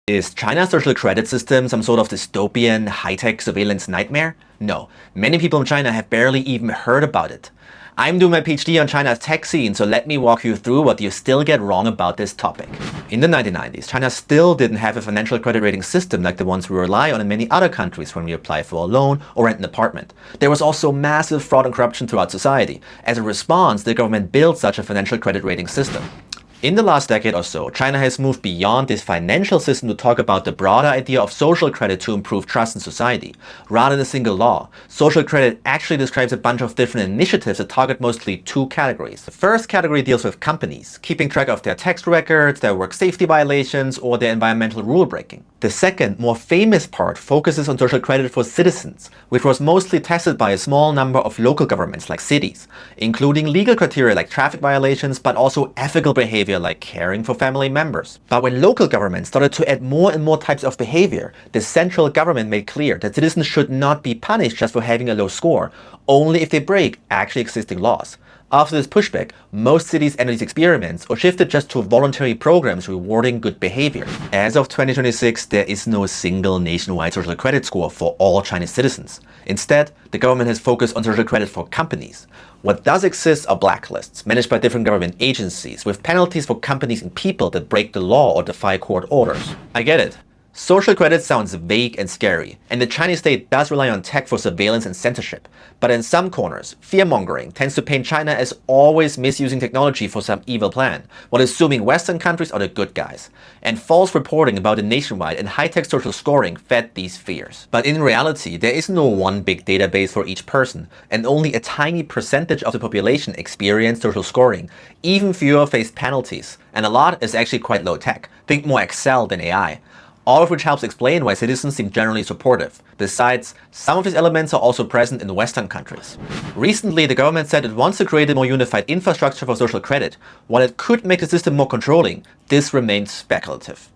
Is China's social credit system some sort of dystopian, high-tech surveillance nightmare? No, many people in China have barely even heard about it. I'm doing my PhD on China's tech scene, so let me walk you through what you still get wrong about this topic. In the 1990s, China still didn't have a financial credit rating system like the ones we rely on in many other countries when we apply for a loan or rent an apartment. There was also massive fraud and corruption throughout society. As a response, the government built such a financial credit rating system. In the last decade or so, China has moved beyond this financial system to talk about the broader idea of social credit to improve trust in society. Rather than a single law, social credit actually describes a bunch of different initiatives that target mostly two categories. The first category deals with companies, keeping track of their tax records, their work safety violations, or their environmental rule breaking. The second, more famous part focuses on social credit for citizens, which was mostly tested by a small number of local governments like cities, including legal criteria like traffic violations, but also ethical behavior like caring for family members. But when local governments started to add more and more types of behavior, the central government made clear that citizens should not be punished just for having a low score, only if they break actually existing laws. After this pushback, most cities ended these experiments or shifted just to voluntary programs rewarding good behavior. As of 2026, there is no single nationwide social credit score for all Chinese citizens. Instead, the government has focused on social credit for companies. What does exist are blacklists, managed by different government agencies, with penalties for companies and people that break the law or defy court orders. I get it. Social credit sounds vague and scary, and the Chinese state does rely on tech for surveillance and censorship. But in some corners, fear-mongering tends to paint China as always misusing technology for some evil plan, while assuming Western countries are the good guys. And false reporting about the nationwide and high-tech social scoring fed these fears. But in reality, there is no one big database for each person, and only a tiny percentage of the population experience social scoring. Even fewer face penalties, and a lot is actually quite low-tech. Think more Excel than AI. All of which helps explain why citizens seem generally supportive. Besides, some of these elements are also present in Western countries. Recently, the government said it wants to create a more unified infrastructure for social credit. While it could make the system more controlling, this remains speculative.